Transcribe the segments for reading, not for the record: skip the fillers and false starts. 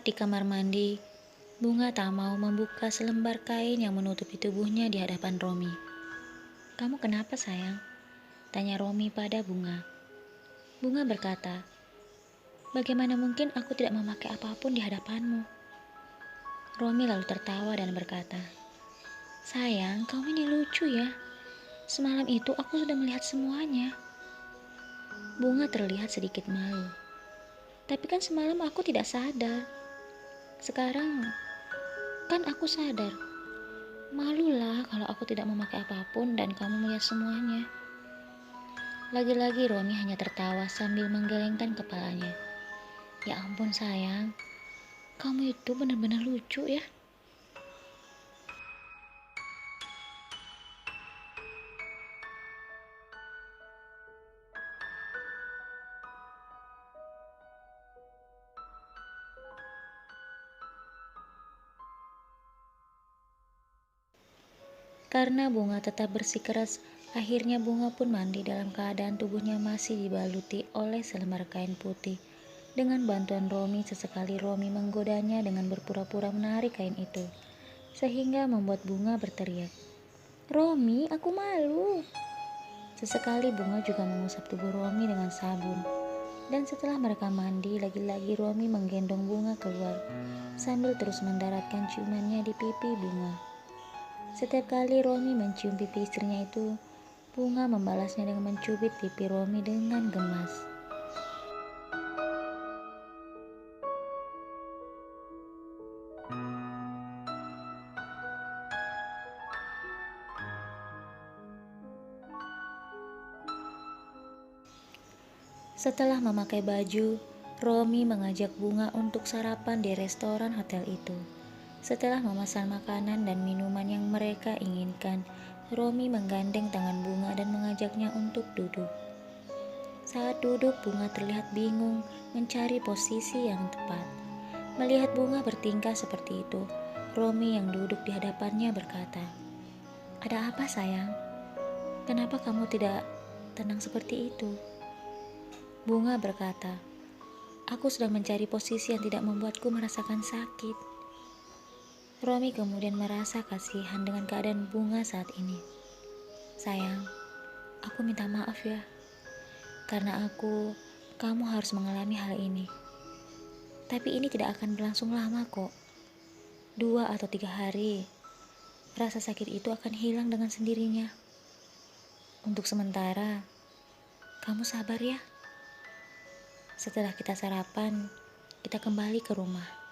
Saat di kamar mandi, Bunga tak mau membuka selembar kain yang menutupi tubuhnya di hadapan Romi. "Kamu kenapa, sayang?" tanya Romi pada Bunga. Bunga berkata, "Bagaimana mungkin aku tidak memakai apapun di hadapanmu?" Romi lalu tertawa dan berkata, "Sayang, kamu ini lucu ya. Semalam itu aku sudah melihat semuanya." Bunga terlihat sedikit malu. "Tapi kan semalam aku tidak sadar. Sekarang kan aku sadar. Malulah kalau aku tidak memakai apapun dan kamu melihat semuanya." Lagi-lagi Romi hanya tertawa sambil menggelengkan kepalanya. "Ya ampun sayang, kamu itu benar-benar lucu ya." Karena Bunga tetap bersikeras, akhirnya Bunga pun mandi dalam keadaan tubuhnya masih dibaluti oleh selembar kain putih. Dengan bantuan Romi, sesekali Romi menggodanya dengan berpura-pura menarik kain itu, sehingga membuat Bunga berteriak, "Romi, aku malu." Sesekali Bunga juga mengusap tubuh Romi dengan sabun. Dan setelah mereka mandi, lagi-lagi Romi menggendong Bunga keluar, sambil terus mendaratkan ciumannya di pipi Bunga. Setiap kali Romi mencium pipi istrinya itu, Bunga membalasnya dengan mencubit pipi Romi dengan gemas. Setelah memakai baju, Romi mengajak Bunga untuk sarapan di restoran hotel itu. Setelah memesan makanan dan minuman yang mereka inginkan, Romi menggandeng tangan Bunga dan mengajaknya untuk duduk. Saat duduk, Bunga terlihat bingung mencari posisi yang tepat. Melihat Bunga bertingkah seperti itu, Romi yang duduk di hadapannya berkata, "Ada apa sayang? Kenapa kamu tidak tenang seperti itu?" Bunga berkata, "Aku sedang mencari posisi yang tidak membuatku merasakan sakit." Romi kemudian merasa kasihan dengan keadaan Bunga saat ini. "Sayang, aku minta maaf ya. Karena kamu harus mengalami hal ini. Tapi ini tidak akan berlangsung lama kok. 2 atau 3 hari, rasa sakit itu akan hilang dengan sendirinya. Untuk sementara, kamu sabar ya. Setelah kita sarapan, kita kembali ke rumah."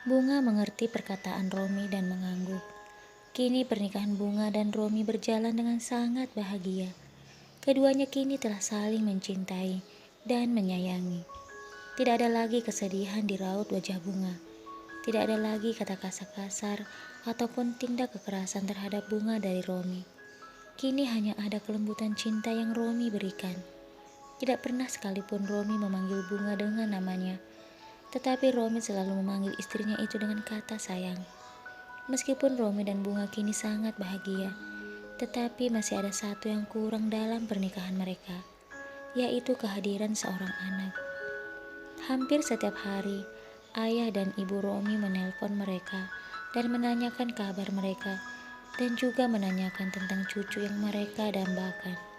Bunga mengerti perkataan Romi dan mengangguk. Kini pernikahan Bunga dan Romi berjalan dengan sangat bahagia. Keduanya kini telah saling mencintai dan menyayangi. Tidak ada lagi kesedihan di raut wajah Bunga. Tidak ada lagi kata kasar-kasar ataupun tindak kekerasan terhadap Bunga dari Romi. Kini hanya ada kelembutan cinta yang Romi berikan. Tidak pernah sekalipun Romi memanggil Bunga dengan namanya, tetapi Romi selalu memanggil istrinya itu dengan kata sayang. Meskipun Romi dan Bunga kini sangat bahagia, tetapi masih ada satu yang kurang dalam pernikahan mereka, yaitu kehadiran seorang anak. Hampir setiap hari, ayah dan ibu Romi menelpon mereka dan menanyakan kabar mereka, dan juga menanyakan tentang cucu yang mereka dambakan.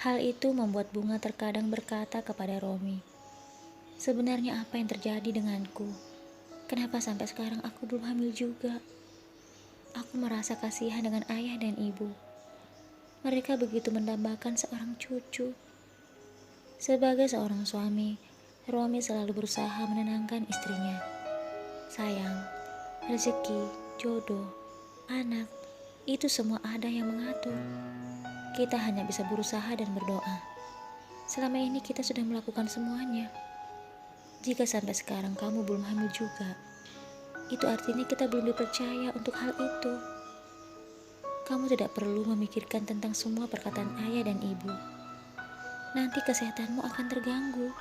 Hal itu membuat Bunga terkadang berkata kepada Romi, "Sebenarnya apa yang terjadi denganku? Kenapa sampai sekarang aku belum hamil juga? Aku merasa kasihan dengan ayah dan ibu. Mereka begitu mendambakan seorang cucu." Sebagai seorang suami, Romi selalu berusaha menenangkan istrinya. "Sayang, rezeki, jodoh, anak, Itu semua ada yang mengatur. Kita hanya bisa berusaha dan berdoa. Selama ini kita sudah melakukan semuanya. Jika sampai sekarang kamu belum hamil juga, itu artinya kita belum dipercaya untuk hal itu. Kamu tidak perlu memikirkan tentang semua perkataan ayah dan ibu. Nanti kesehatanmu akan terganggu.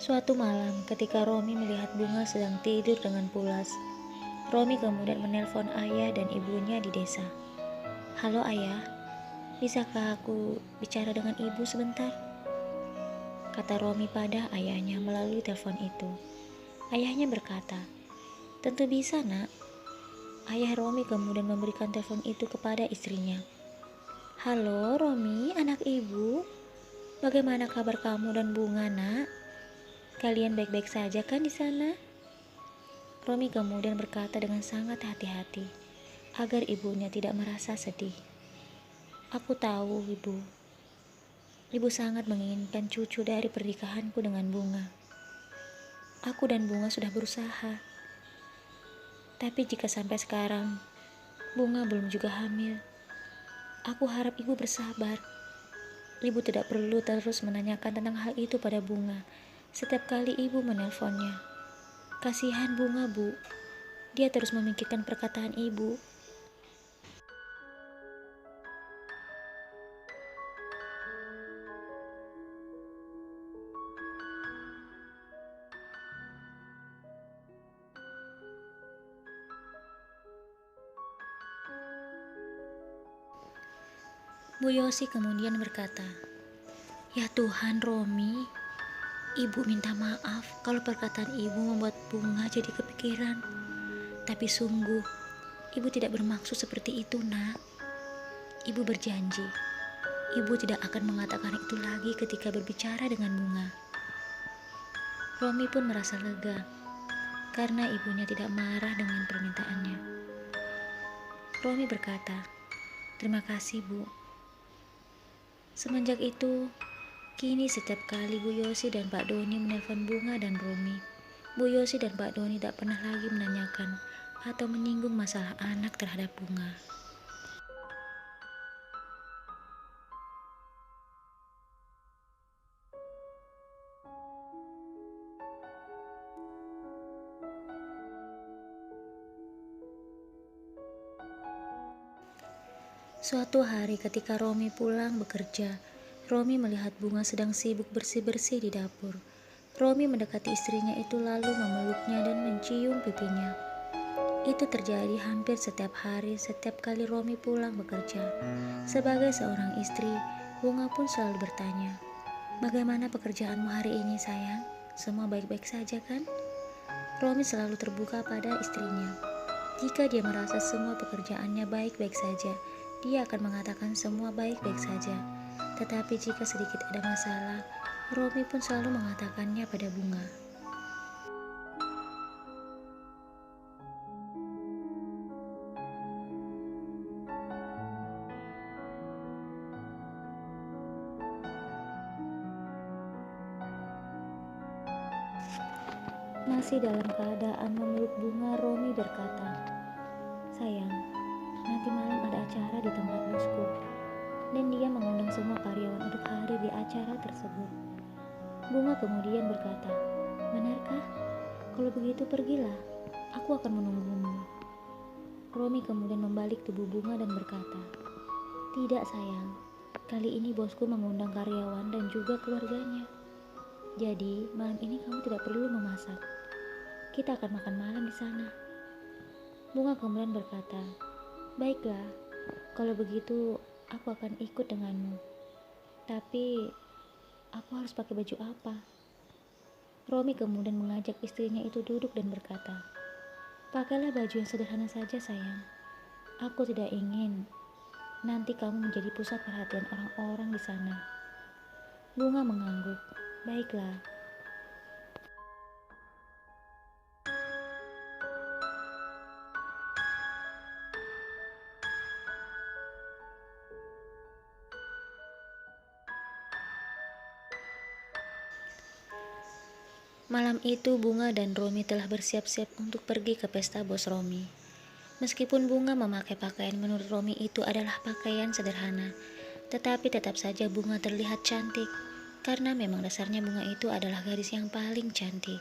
Suatu malam, ketika Romi melihat Bunga sedang tidur dengan pulas, Romi kemudian menelpon ayah dan ibunya di desa. "Halo ayah, bisakah aku bicara dengan ibu sebentar?" kata Romi pada ayahnya melalui telepon itu. Ayahnya berkata, "Tentu bisa, nak." Ayah Romi kemudian memberikan telepon itu kepada istrinya. "Halo Romi, anak ibu. Bagaimana kabar kamu dan Bunga, nak? Kalian baik-baik saja kan di sana?" Romi kemudian berkata dengan sangat hati-hati agar ibunya tidak merasa sedih. "Aku tahu, Ibu. Ibu sangat menginginkan cucu dari pernikahanku dengan Bunga. Aku dan Bunga sudah berusaha. Tapi jika sampai sekarang Bunga belum juga hamil, aku harap Ibu bersabar. Ibu tidak perlu terus menanyakan tentang hal itu pada Bunga setiap kali Ibu menelponnya. Kasihan Bunga, Bu. Dia terus memikirkan perkataan Ibu." Bu Yosi kemudian berkata, "Ya Tuhan, Romi, Ibu minta maaf kalau perkataan Ibu membuat Bunga jadi kepikiran. Tapi sungguh, Ibu tidak bermaksud seperti itu, nak. Ibu berjanji, Ibu tidak akan mengatakan itu lagi ketika berbicara dengan Bunga." Romi pun merasa lega karena ibunya tidak marah dengan permintaannya. Romi berkata, "Terima kasih, Bu." Semenjak itu, kini setiap kali Bu Yosi dan Pak Doni menelpon Bunga dan Romi, Bu Yosi dan Pak Doni tak pernah lagi menanyakan atau menyinggung masalah anak terhadap Bunga. Suatu hari ketika Romi pulang bekerja, Romi melihat Bunga sedang sibuk bersih-bersih di dapur. Romi mendekati istrinya itu lalu memeluknya dan mencium pipinya. Itu terjadi hampir setiap hari setiap kali Romi pulang bekerja. Sebagai seorang istri, Bunga pun selalu bertanya, "Bagaimana pekerjaanmu hari ini, sayang? Semua baik-baik saja kan?" Romi selalu terbuka pada istrinya. Jika dia merasa semua pekerjaannya baik-baik saja, dia akan mengatakan semua baik-baik saja. Tetapi jika sedikit ada masalah, Romi pun selalu mengatakannya pada Bunga. Masih dalam keadaan memeluk Bunga, Romi berkata, "Sayang, nanti malam ada acara di tempat bosku, dan dia mengundang semua karyawan untuk hadir di acara tersebut." Bunga kemudian berkata, "Benarkah? Kalau begitu pergilah, aku akan menunggumu." Romi kemudian membalik tubuh Bunga dan berkata, "Tidak sayang, kali ini bosku mengundang karyawan dan juga keluarganya. Jadi malam ini kamu tidak perlu memasak. Kita akan makan malam di sana." Bunga kemudian berkata, "Baiklah, kalau begitu aku akan ikut denganmu. Tapi aku harus pakai baju apa?" Romi kemudian mengajak istrinya itu duduk dan berkata, "Pakailah baju yang sederhana saja, sayang. Aku tidak ingin nanti kamu menjadi pusat perhatian orang-orang di sana." Bunga mengangguk. "Baiklah." Malam itu Bunga dan Romi telah bersiap-siap untuk pergi ke pesta bos Romi. Meskipun Bunga memakai pakaian menurut Romi itu adalah pakaian sederhana, tetapi tetap saja Bunga terlihat cantik, karena memang dasarnya Bunga itu adalah gadis yang paling cantik.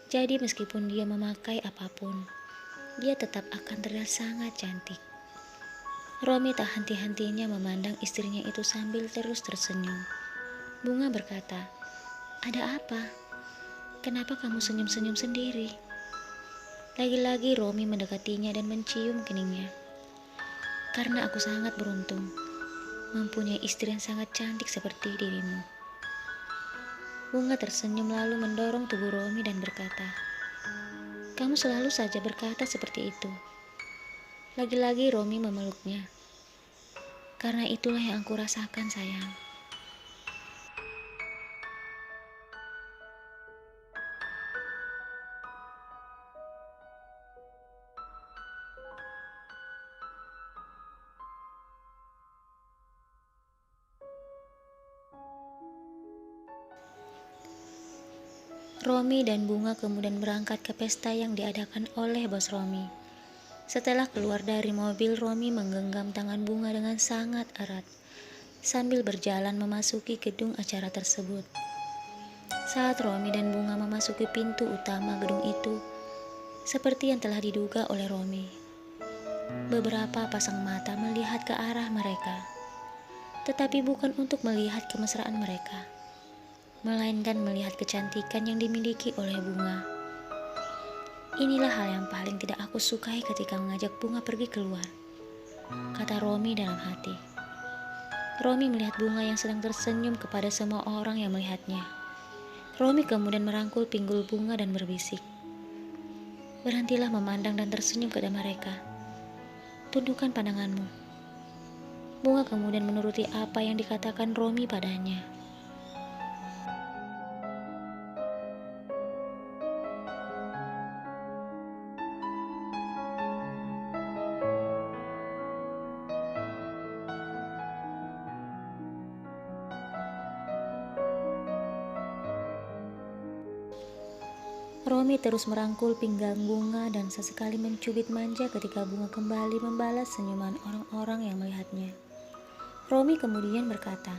Jadi meskipun dia memakai apapun, dia tetap akan terlihat sangat cantik. Romi tak henti-hentinya memandang istrinya itu sambil terus tersenyum. Bunga berkata, "Ada apa? Kenapa kamu senyum-senyum sendiri?" Lagi-lagi Romi mendekatinya dan mencium keningnya. "Karena aku sangat beruntung, mempunyai istri yang sangat cantik seperti dirimu." Bunga tersenyum lalu mendorong tubuh Romi dan berkata, "Kamu selalu saja berkata seperti itu." Lagi-lagi Romi memeluknya. "Karena itulah yang aku rasakan, sayang." Romi dan Bunga kemudian berangkat ke pesta yang diadakan oleh bos Romi. Setelah keluar dari mobil, Romi menggenggam tangan Bunga dengan sangat erat, sambil berjalan memasuki gedung acara tersebut. Saat Romi dan Bunga memasuki pintu utama gedung itu, seperti yang telah diduga oleh Romi, beberapa pasang mata melihat ke arah mereka, tetapi bukan untuk melihat kemesraan mereka, melainkan melihat kecantikan yang dimiliki oleh Bunga. "Inilah hal yang paling tidak aku sukai ketika mengajak Bunga pergi keluar," kata Romi dalam hati. Romi melihat Bunga yang sedang tersenyum kepada semua orang yang melihatnya. Romi kemudian merangkul pinggul Bunga dan berbisik, "Berhentilah memandang dan tersenyum kepada mereka. Tundukkan pandanganmu." Bunga kemudian menuruti apa yang dikatakan Romi padanya. Romi terus merangkul pinggang Bunga dan sesekali mencubit manja ketika Bunga kembali membalas senyuman orang-orang yang melihatnya. Romi kemudian berkata,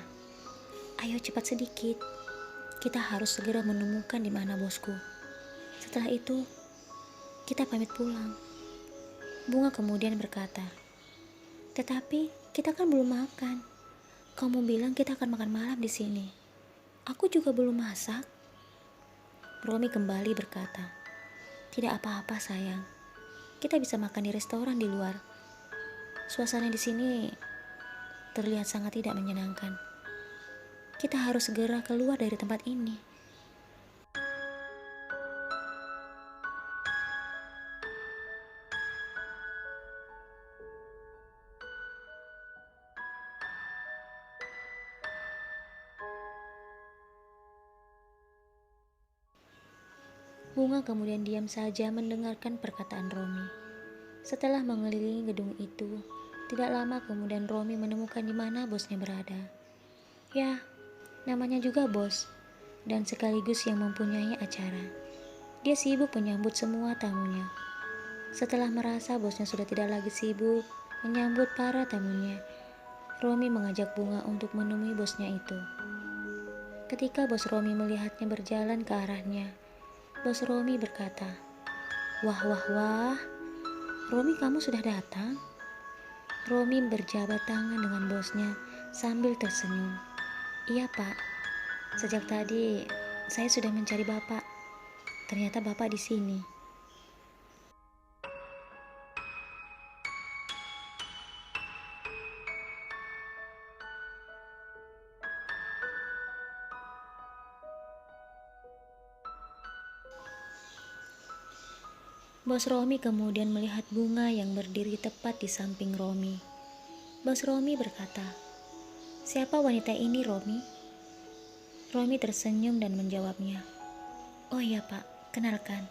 "Ayo cepat sedikit, kita harus segera menemukan di mana bosku. Setelah itu, kita pamit pulang." Bunga kemudian berkata, "Tetapi kita kan belum makan. Kamu bilang kita akan makan malam di sini. Aku juga belum masak." Romi kembali berkata, "Tidak apa-apa sayang, kita bisa makan di restoran di luar. Suasana di sini terlihat sangat tidak menyenangkan. Kita harus segera keluar dari tempat ini." Bunga kemudian diam saja mendengarkan perkataan Romi. Setelah mengelilingi gedung itu, tidak lama kemudian Romi menemukan di mana bosnya berada. Ya, namanya juga bos, dan sekaligus yang mempunyai acara. Dia sibuk menyambut semua tamunya. Setelah merasa bosnya sudah tidak lagi sibuk menyambut para tamunya, Romi mengajak Bunga untuk menemui bosnya itu. Ketika bos Romi melihatnya berjalan ke arahnya, bos Romi berkata, "Wah, wah, wah, Romi kamu sudah datang?" Romi berjabat tangan dengan bosnya sambil tersenyum. "Iya pak, sejak tadi saya sudah mencari bapak. Ternyata bapak di sini." Bos Romi kemudian melihat Bunga yang berdiri tepat di samping Romi. Bos Romi berkata, "Siapa wanita ini, Romi?" Romi tersenyum dan menjawabnya, "Oh iya pak, kenalkan.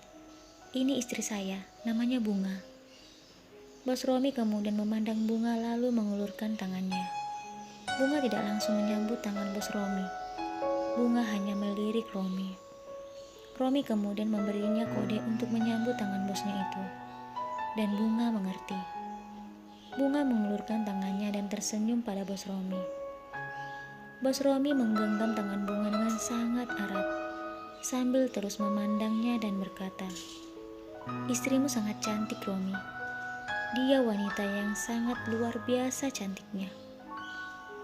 Ini istri saya, namanya Bunga." Bos Romi kemudian memandang Bunga lalu mengulurkan tangannya. Bunga tidak langsung menyambut tangan bos Romi. Bunga hanya melirik Romi. Romi kemudian memberinya kode untuk menyambut tangan bosnya itu. Dan Bunga mengerti. Bunga mengulurkan tangannya dan tersenyum pada bos Romi. Bos Romi menggenggam tangan Bunga dengan sangat erat, sambil terus memandangnya dan berkata, "Istrimu sangat cantik, Romi. Dia wanita yang sangat luar biasa cantiknya.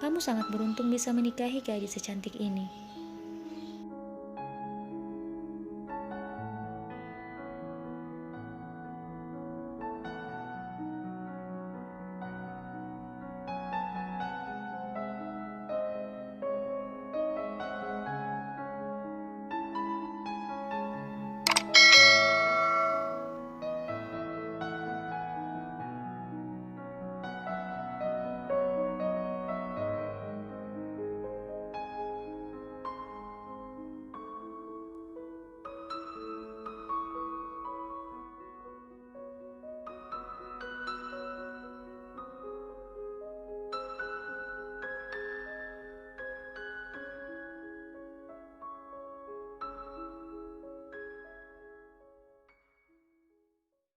Kamu sangat beruntung bisa menikahi gadis secantik ini."